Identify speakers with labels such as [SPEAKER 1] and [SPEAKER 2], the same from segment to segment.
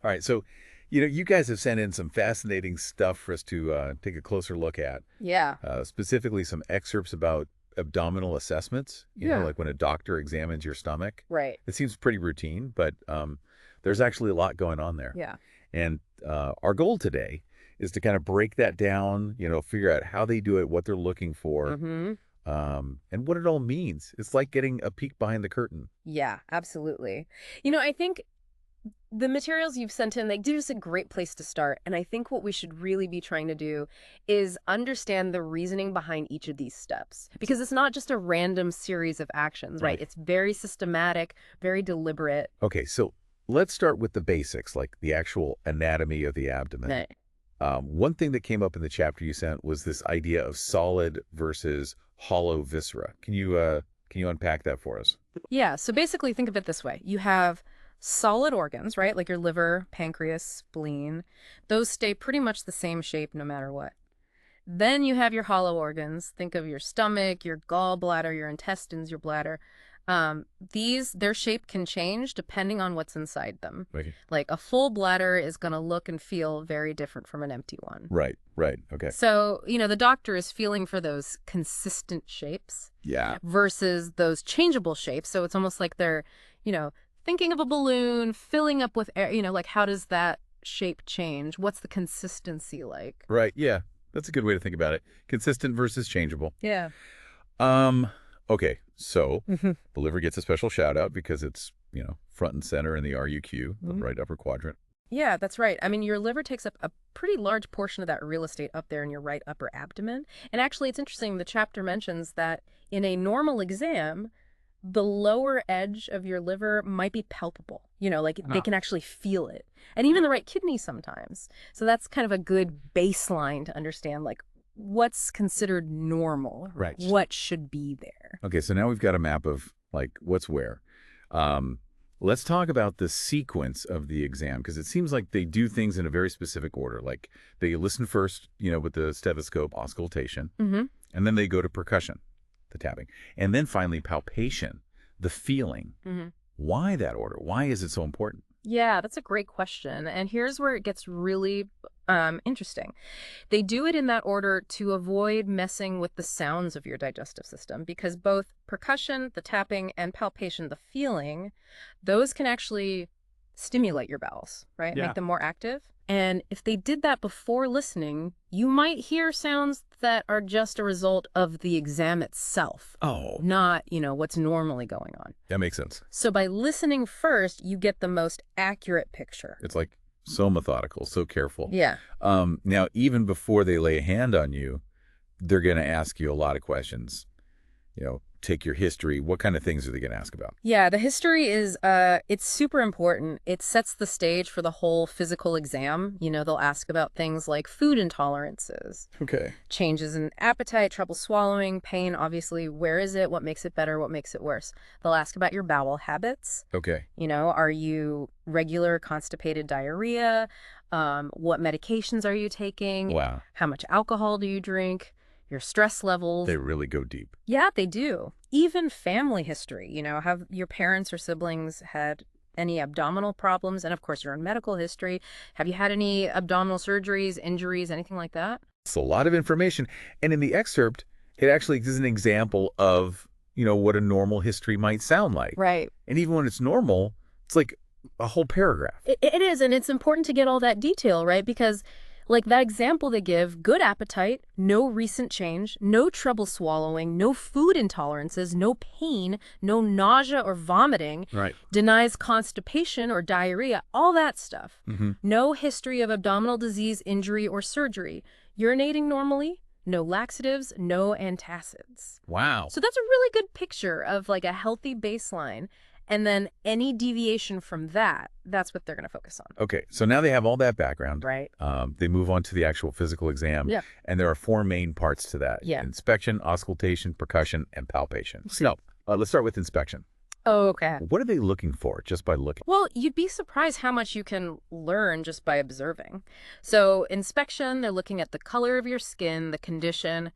[SPEAKER 1] All right. So, you guys have sent in some fascinating stuff for us to take a closer look at,
[SPEAKER 2] Yeah.
[SPEAKER 1] specifically some excerpts about abdominal assessments,
[SPEAKER 2] Yeah.
[SPEAKER 1] like when a doctor examines your stomach.
[SPEAKER 2] Right.
[SPEAKER 1] It seems pretty routine, but there's actually a lot going on there.
[SPEAKER 2] Yeah.
[SPEAKER 1] And our goal today is to kind of break that down, figure out how they do it, what they're looking for,
[SPEAKER 2] Mm-hmm.
[SPEAKER 1] and what it all means. It's like getting a peek behind the curtain.
[SPEAKER 2] Yeah, absolutely. I think the materials you've sent in, they give us a great place to start. And I think what we should really be trying to do is understand the reasoning behind each of these steps. Because it's not just a random series of actions, right?
[SPEAKER 1] Right.
[SPEAKER 2] It's very systematic, very deliberate.
[SPEAKER 1] Okay, so let's start with the basics, like the actual anatomy of the abdomen.
[SPEAKER 2] Right.
[SPEAKER 1] One thing that came up in the chapter you sent was this idea of solid versus hollow viscera. Can you unpack that for us?
[SPEAKER 2] Yeah, so basically think of it this way. You have solid organs, right? Like your liver, pancreas, spleen. Those stay pretty much the same shape no matter what. Then you have your hollow organs. Think of your stomach, your gallbladder, your intestines, your bladder. Their shape can change depending on what's inside them.
[SPEAKER 1] Okay.
[SPEAKER 2] Like a full bladder is going to look and feel very different from an empty one.
[SPEAKER 1] Right, right. Okay.
[SPEAKER 2] So, the doctor is feeling for those consistent shapes
[SPEAKER 1] Yeah.
[SPEAKER 2] versus those changeable shapes. So it's almost like they're, you know, thinking of a balloon, filling up with air, like how does that shape change? What's the consistency like?
[SPEAKER 1] Right. Yeah. That's a good way to think about it. Consistent versus changeable.
[SPEAKER 2] Yeah.
[SPEAKER 1] Um, okay. So
[SPEAKER 2] Hmm.
[SPEAKER 1] the liver gets a special shout out because it's, front and center in the RUQ, the
[SPEAKER 2] Hmm.
[SPEAKER 1] right upper quadrant.
[SPEAKER 2] Yeah, that's right. I mean, your liver takes up a pretty large portion of that real estate up there in your right upper abdomen. And actually, it's interesting, the chapter mentions that in a normal exam, the lower edge of your liver might be palpable. Like they
[SPEAKER 1] Oh.
[SPEAKER 2] can actually feel it. And even the right kidney sometimes. So that's kind of a good baseline to understand, like, what's considered normal,
[SPEAKER 1] Right.
[SPEAKER 2] what should be there.
[SPEAKER 1] Okay, so now we've got a map of like what's where. Um, let's talk about the sequence of the exam because it seems like they do things in a very specific order. Like they listen first, with the stethoscope, auscultation,
[SPEAKER 2] Mm-hmm.
[SPEAKER 1] and then they go to percussion, the tapping, and then finally palpation, the feeling.
[SPEAKER 2] Mm-hmm.
[SPEAKER 1] Why that order? Why is it so important?
[SPEAKER 2] Yeah, that's a great question. And here's where it gets really interesting. They do it in that order to avoid messing with the sounds of your digestive system because both percussion, the tapping, and palpation, the feeling, those can actually stimulate your bowels, right?
[SPEAKER 1] Yeah.
[SPEAKER 2] Make them more active. And if they did that before listening, you might hear sounds that are just a result of the exam itself,
[SPEAKER 1] Oh,
[SPEAKER 2] not, what's normally going on.
[SPEAKER 1] that makes sense.
[SPEAKER 2] So by listening first, you get the most accurate picture.
[SPEAKER 1] It's like so methodical, so careful.
[SPEAKER 2] Yeah.
[SPEAKER 1] Now, even before they lay a hand on you, they're going to ask you a lot of questions. Take your history. What kind of things are they going to ask about?
[SPEAKER 2] Yeah, the history is it's super important. It sets the stage for the whole physical exam. They'll ask about things like food intolerances,
[SPEAKER 1] Okay.
[SPEAKER 2] changes in appetite, trouble swallowing, pain, obviously, where is it, what makes it better, what makes it worse. They'll ask about your bowel habits.
[SPEAKER 1] Okay.
[SPEAKER 2] Are you regular constipated diarrhea? What medications are you taking?
[SPEAKER 1] Wow.
[SPEAKER 2] How much alcohol do you drink? Your stress levels.
[SPEAKER 1] They really go deep.
[SPEAKER 2] Yeah, they do. Even family history, have your parents or siblings had any abdominal problems? And of course, your own medical history. Have you had any abdominal surgeries, injuries, anything like that?
[SPEAKER 1] It's a lot of information. And in the excerpt, it actually gives an example of, what a normal history might sound like.
[SPEAKER 2] Right.
[SPEAKER 1] And even when it's normal, it's like a whole paragraph.
[SPEAKER 2] It is. And it's important to get all that detail, right? Because like that example they give, good appetite, no recent change, no trouble swallowing, no food intolerances, no pain, no nausea or vomiting,
[SPEAKER 1] Right.
[SPEAKER 2] denies constipation or diarrhea, all that stuff.
[SPEAKER 1] Mm-hmm.
[SPEAKER 2] No history of abdominal disease, injury, or surgery. Urinating normally, no laxatives, no antacids.
[SPEAKER 1] Wow.
[SPEAKER 2] So that's a really good picture of like a healthy baseline. And then any deviation from that, that's what they're going to focus on.
[SPEAKER 1] Okay, so now they have all that background.
[SPEAKER 2] Right.
[SPEAKER 1] They move on to the actual physical exam.
[SPEAKER 2] Yeah.
[SPEAKER 1] And there are four main parts to that.
[SPEAKER 2] Yeah.
[SPEAKER 1] Inspection, auscultation, percussion, and palpation. So let's start with inspection.
[SPEAKER 2] Oh, okay.
[SPEAKER 1] What are they looking for just by looking?
[SPEAKER 2] Well, you'd be surprised how much you can learn just by observing. So inspection, they're looking at the color of your skin, the condition.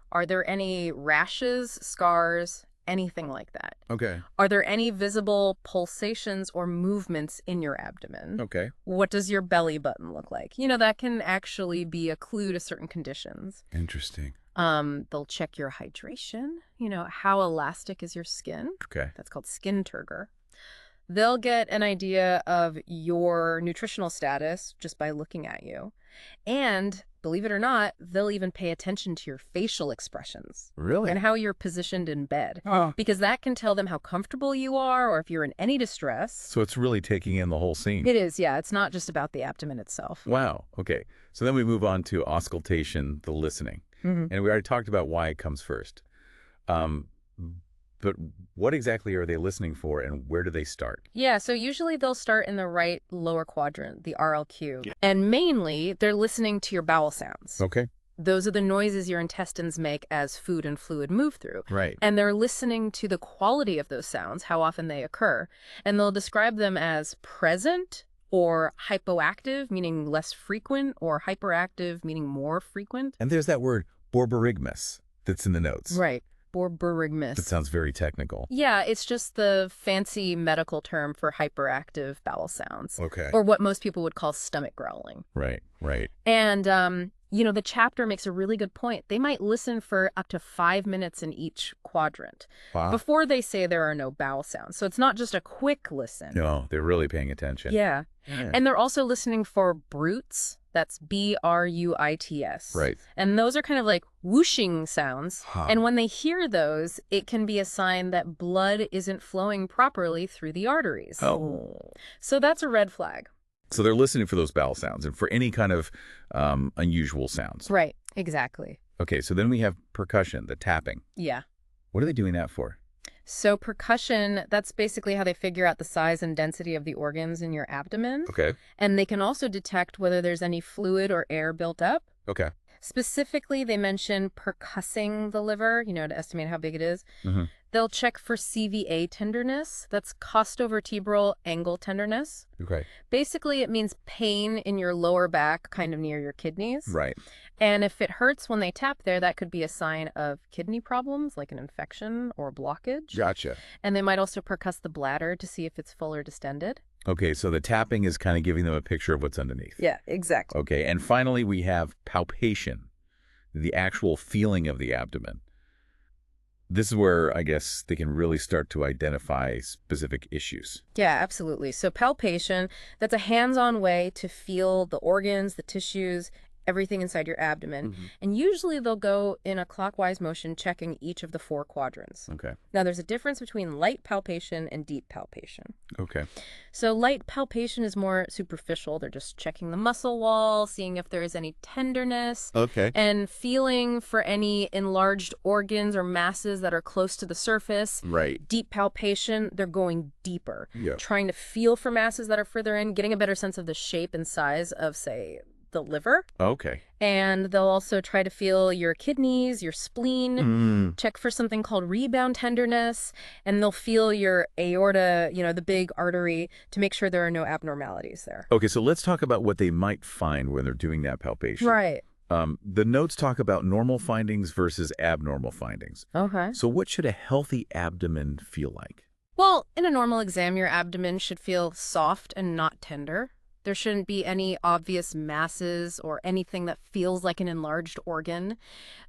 [SPEAKER 2] Are there any rashes, scars, anything like that.
[SPEAKER 1] Okay.
[SPEAKER 2] Are there any visible pulsations or movements in your abdomen?
[SPEAKER 1] Okay.
[SPEAKER 2] What does your belly button look like? That can actually be a clue to certain conditions.
[SPEAKER 1] Interesting.
[SPEAKER 2] They'll check your hydration. How elastic is your skin?
[SPEAKER 1] Okay.
[SPEAKER 2] That's called skin turgor. They'll get an idea of your nutritional status just by looking at you. And believe it or not, they'll even pay attention to your facial expressions.
[SPEAKER 1] Really?
[SPEAKER 2] And how you're positioned in bed.
[SPEAKER 1] Oh.
[SPEAKER 2] Because that can tell them how comfortable you are or if you're in any distress.
[SPEAKER 1] So it's really taking in the whole scene.
[SPEAKER 2] It is, yeah. It's not just about the abdomen itself.
[SPEAKER 1] Wow. Okay. So then we move on to auscultation, the listening.
[SPEAKER 2] Mm-hmm.
[SPEAKER 1] And we already talked about why it comes first. But what exactly are they listening for, and where do they start?
[SPEAKER 2] Yeah, so usually they'll start in the right lower quadrant, the RLQ. Yeah. And mainly, they're listening to your bowel sounds.
[SPEAKER 1] Okay.
[SPEAKER 2] Those are the noises your intestines make as food and fluid move through.
[SPEAKER 1] Right.
[SPEAKER 2] And they're listening to the quality of those sounds, how often they occur. And they'll describe them as present or hypoactive, meaning less frequent, or hyperactive, meaning more frequent.
[SPEAKER 1] And there's that word borborygmus that's in the notes.
[SPEAKER 2] Right. Borborygmus.
[SPEAKER 1] That sounds very technical.
[SPEAKER 2] Yeah, it's just the fancy medical term for hyperactive bowel sounds.
[SPEAKER 1] Okay.
[SPEAKER 2] Or what most people would call stomach growling.
[SPEAKER 1] Right, right.
[SPEAKER 2] And, the chapter makes a really good point. They might listen for up to 5 minutes in each quadrant before they say there are no bowel sounds. So it's not just a quick listen.
[SPEAKER 1] No, they're really paying attention.
[SPEAKER 2] Yeah. And they're also listening for bruits. That's B-R-U-I-T-S.
[SPEAKER 1] Right.
[SPEAKER 2] And those are kind of like whooshing sounds.
[SPEAKER 1] Huh.
[SPEAKER 2] And when they hear those, it can be a sign that blood isn't flowing properly through the arteries.
[SPEAKER 1] Oh.
[SPEAKER 2] So that's a red flag.
[SPEAKER 1] So they're listening for those bowel sounds and for any kind of unusual sounds.
[SPEAKER 2] Right. Exactly.
[SPEAKER 1] Okay, so then we have percussion, the tapping.
[SPEAKER 2] Yeah.
[SPEAKER 1] What are they doing that for?
[SPEAKER 2] So percussion, that's basically how they figure out the size and density of the organs in your abdomen.
[SPEAKER 1] Okay.
[SPEAKER 2] And they can also detect whether there's any fluid or air built up.
[SPEAKER 1] Okay.
[SPEAKER 2] Specifically, they mention percussing the liver, to estimate how big it is.
[SPEAKER 1] Mm-hmm.
[SPEAKER 2] They'll check for CVA tenderness. That's costovertebral angle tenderness.
[SPEAKER 1] Okay.
[SPEAKER 2] Basically, it means pain in your lower back, kind of near your kidneys.
[SPEAKER 1] Right.
[SPEAKER 2] And if it hurts when they tap there, that could be a sign of kidney problems, like an infection or blockage.
[SPEAKER 1] Gotcha.
[SPEAKER 2] And they might also percuss the bladder to see if it's full or distended.
[SPEAKER 1] Okay, so the tapping is kind of giving them a picture of what's underneath.
[SPEAKER 2] Yeah, exactly.
[SPEAKER 1] Okay, and finally we have palpation, the actual feeling of the abdomen. This is where I guess they can really start to identify specific issues.
[SPEAKER 2] Yeah, absolutely. So palpation, that's a hands-on way to feel the organs, the tissues, everything inside your abdomen.
[SPEAKER 1] Mm-hmm.
[SPEAKER 2] And usually they'll go in a clockwise motion, checking each of the 4 quadrants.
[SPEAKER 1] Okay.
[SPEAKER 2] Now, there's a difference between light palpation and deep palpation.
[SPEAKER 1] Okay.
[SPEAKER 2] So light palpation is more superficial. They're just checking the muscle wall, seeing if there is any tenderness.
[SPEAKER 1] Okay.
[SPEAKER 2] And feeling for any enlarged organs or masses that are close to the surface.
[SPEAKER 1] Right.
[SPEAKER 2] Deep palpation, they're going deeper.
[SPEAKER 1] Yeah.
[SPEAKER 2] Trying to feel for masses that are further in, getting a better sense of the shape and size of, say, the liver.
[SPEAKER 1] Okay.
[SPEAKER 2] And they'll also try to feel your kidneys, your spleen, check for something called rebound tenderness, and they'll feel your aorta, the big artery, to make sure there are no abnormalities there.
[SPEAKER 1] Okay, so let's talk about what they might find when they're doing that palpation.
[SPEAKER 2] Right.
[SPEAKER 1] The notes talk about normal findings versus abnormal findings.
[SPEAKER 2] Okay.
[SPEAKER 1] So what should a healthy abdomen feel like?
[SPEAKER 2] Well, in a normal exam, your abdomen should feel soft and not tender. There shouldn't be any obvious masses or anything that feels like an enlarged organ.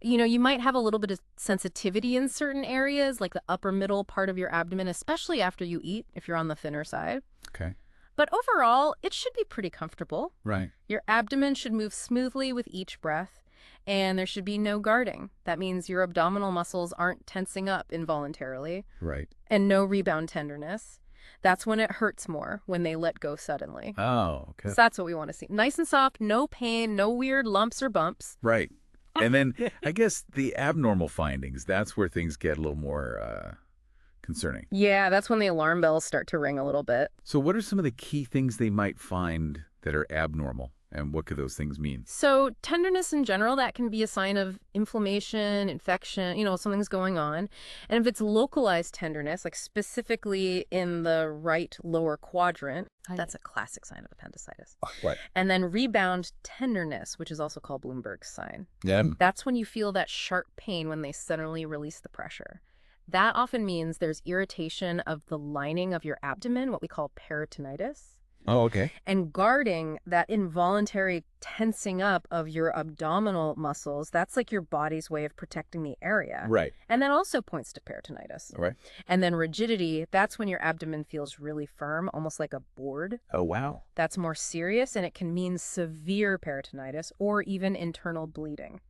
[SPEAKER 2] You might have a little bit of sensitivity in certain areas, like the upper middle part of your abdomen, especially after you eat, if you're on the thinner side.
[SPEAKER 1] Okay.
[SPEAKER 2] But overall, it should be pretty comfortable.
[SPEAKER 1] Right.
[SPEAKER 2] Your abdomen should move smoothly with each breath, and there should be no guarding. That means your abdominal muscles aren't tensing up involuntarily.
[SPEAKER 1] Right.
[SPEAKER 2] And no rebound tenderness. That's when it hurts more, when they let go suddenly.
[SPEAKER 1] Oh, okay.
[SPEAKER 2] So that's what we want to see. Nice and soft, no pain, no weird lumps or bumps.
[SPEAKER 1] Right. And then I guess the abnormal findings, that's where things get a little more concerning.
[SPEAKER 2] Yeah, that's when the alarm bells start to ring a little bit.
[SPEAKER 1] So what are some of the key things they might find that are abnormal, and what could those things mean?
[SPEAKER 2] So tenderness in general, that can be a sign of inflammation, infection, something's going on. And if it's localized tenderness, like specifically in the right lower quadrant, that's a classic sign of appendicitis.
[SPEAKER 1] What?
[SPEAKER 2] And then rebound tenderness, which is also called Bloomberg's sign.
[SPEAKER 1] Yeah.
[SPEAKER 2] That's when you feel that sharp pain when they suddenly release the pressure. That often means there's irritation of the lining of your abdomen, what we call peritonitis.
[SPEAKER 1] Oh, okay.
[SPEAKER 2] And guarding, that involuntary tensing up of your abdominal muscles, that's like your body's way of protecting the area.
[SPEAKER 1] Right.
[SPEAKER 2] And that also points to peritonitis.
[SPEAKER 1] All right.
[SPEAKER 2] And then rigidity, that's when your abdomen feels really firm, almost like a board.
[SPEAKER 1] Oh, wow.
[SPEAKER 2] That's more serious, and it can mean severe peritonitis or even internal bleeding.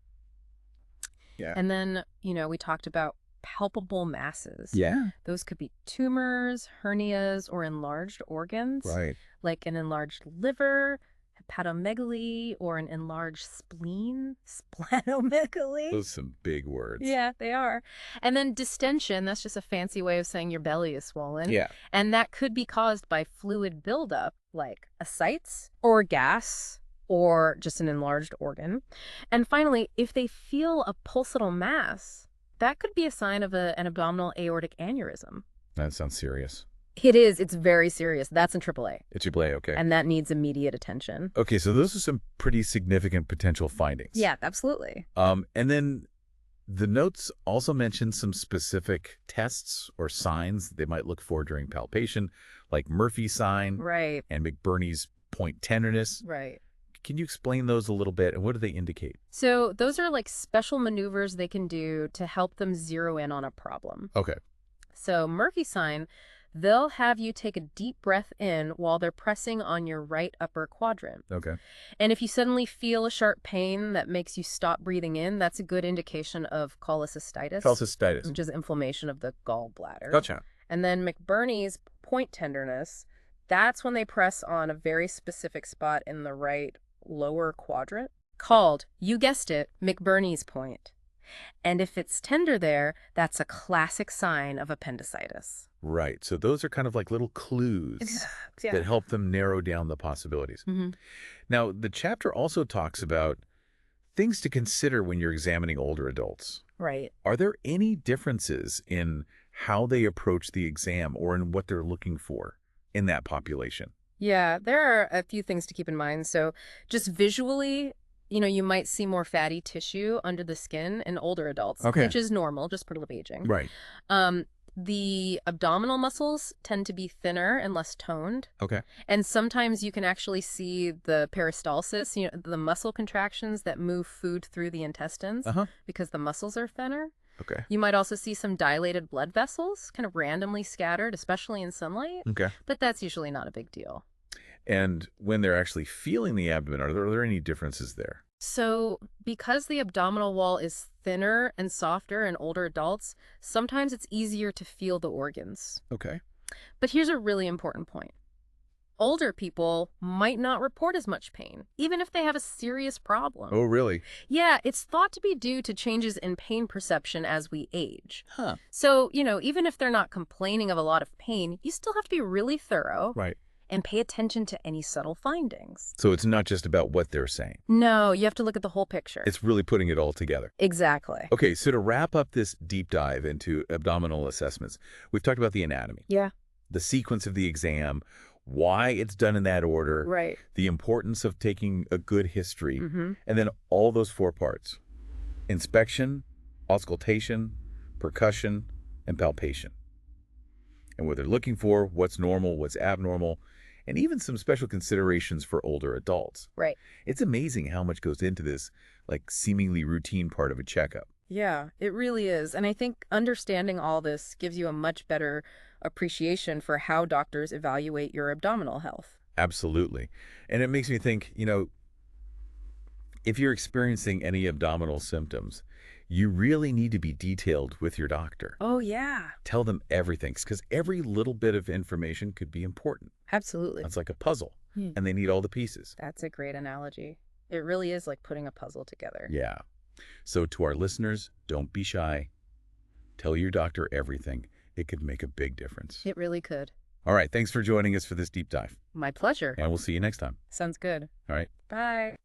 [SPEAKER 1] Yeah.
[SPEAKER 2] And then, we talked about palpable masses.
[SPEAKER 1] Yeah.
[SPEAKER 2] Those could be tumors, hernias, or enlarged organs.
[SPEAKER 1] Right.
[SPEAKER 2] Like an enlarged liver, hepatomegaly, or an enlarged spleen, splenomegaly.
[SPEAKER 1] Those are some big words.
[SPEAKER 2] Yeah, they are. And then distension, that's just a fancy way of saying your belly is swollen.
[SPEAKER 1] Yeah.
[SPEAKER 2] And that could be caused by fluid buildup, like ascites or gas, or just an enlarged organ. And finally, if they feel a pulsatile mass, that could be a sign of an abdominal aortic aneurysm.
[SPEAKER 1] That sounds serious.
[SPEAKER 2] It is. It's very serious. That's in AAA.
[SPEAKER 1] It's AAA, okay.
[SPEAKER 2] And that needs immediate attention.
[SPEAKER 1] Okay, so those are some pretty significant potential findings.
[SPEAKER 2] Yeah, absolutely.
[SPEAKER 1] And then the notes also mention some specific tests or signs they might look for during palpation, like Murphy's sign
[SPEAKER 2] Right.
[SPEAKER 1] and McBurney's point tenderness.
[SPEAKER 2] Right.
[SPEAKER 1] Can you explain those a little bit, and what do they indicate?
[SPEAKER 2] So those are like special maneuvers they can do to help them zero in on a problem.
[SPEAKER 1] Okay.
[SPEAKER 2] So Murphy's sign, they'll have you take a deep breath in while they're pressing on your right upper quadrant.
[SPEAKER 1] Okay.
[SPEAKER 2] And if you suddenly feel a sharp pain that makes you stop breathing in, that's a good indication of cholecystitis.
[SPEAKER 1] Cholecystitis.
[SPEAKER 2] Which is inflammation of the gallbladder.
[SPEAKER 1] Gotcha.
[SPEAKER 2] And then McBurney's point tenderness, that's when they press on a very specific spot in the right lower quadrant called, you guessed it, McBurney's point. And if it's tender there, that's a classic sign of appendicitis.
[SPEAKER 1] Right. So those are kind of like little clues that help them narrow down the possibilities.
[SPEAKER 2] Mm-hmm.
[SPEAKER 1] Now, the chapter also talks about things to consider when you're examining older adults.
[SPEAKER 2] Right.
[SPEAKER 1] Are there any differences in how they approach the exam or in what they're looking for in that population?
[SPEAKER 2] Yeah, there are a few things to keep in mind. So just visually, you might see more fatty tissue under the skin in older adults, which is normal, just part of aging.
[SPEAKER 1] Right.
[SPEAKER 2] The abdominal muscles tend to be thinner and less toned.
[SPEAKER 1] Okay.
[SPEAKER 2] And sometimes you can actually see the peristalsis, the muscle contractions that move food through the intestines because the muscles are thinner.
[SPEAKER 1] Okay.
[SPEAKER 2] You might also see some dilated blood vessels kind of randomly scattered, especially in sunlight.
[SPEAKER 1] Okay.
[SPEAKER 2] But that's usually not a big deal.
[SPEAKER 1] And when they're actually feeling the abdomen, are there any differences there?
[SPEAKER 2] So because the abdominal wall is thinner and softer in older adults, sometimes it's easier to feel the organs.
[SPEAKER 1] Okay.
[SPEAKER 2] But here's a really important point. Older people might not report as much pain, even if they have a serious problem.
[SPEAKER 1] Oh, really?
[SPEAKER 2] Yeah, it's thought to be due to changes in pain perception as we age.
[SPEAKER 1] Huh.
[SPEAKER 2] So, even if they're not complaining of a lot of pain, you still have to be really thorough.
[SPEAKER 1] Right.
[SPEAKER 2] And pay attention to any subtle findings.
[SPEAKER 1] So it's not just about what they're saying.
[SPEAKER 2] No, you have to look at the whole picture.
[SPEAKER 1] It's really putting it all together.
[SPEAKER 2] Exactly.
[SPEAKER 1] Okay, so to wrap up this deep dive into abdominal assessments, we've talked about the anatomy.
[SPEAKER 2] Yeah.
[SPEAKER 1] The sequence of the exam, why it's done in that order.
[SPEAKER 2] Right.
[SPEAKER 1] The importance of taking a good history.
[SPEAKER 2] Mm-hmm.
[SPEAKER 1] And then all those 4 parts. Inspection, auscultation, percussion, and palpation. And what they're looking for, what's normal, what's abnormal, and even some special considerations for older adults.
[SPEAKER 2] Right.
[SPEAKER 1] It's amazing how much goes into this, like, seemingly routine part of a checkup.
[SPEAKER 2] Yeah, it really is. And I think understanding all this gives you a much better appreciation for how doctors evaluate your abdominal health.
[SPEAKER 1] Absolutely. And it makes me think, if you're experiencing any abdominal symptoms, you really need to be detailed with your doctor.
[SPEAKER 2] Oh, yeah.
[SPEAKER 1] Tell them everything, because every little bit of information could be important.
[SPEAKER 2] Absolutely.
[SPEAKER 1] It's like a puzzle, and they need all the pieces.
[SPEAKER 2] That's a great analogy. It really is like putting a puzzle together.
[SPEAKER 1] Yeah. So to our listeners, don't be shy. Tell your doctor everything. It could make a big difference.
[SPEAKER 2] It really could.
[SPEAKER 1] All right. Thanks for joining us for this deep dive.
[SPEAKER 2] My pleasure.
[SPEAKER 1] And we'll see you next time.
[SPEAKER 2] Sounds good.
[SPEAKER 1] All right.
[SPEAKER 2] Bye.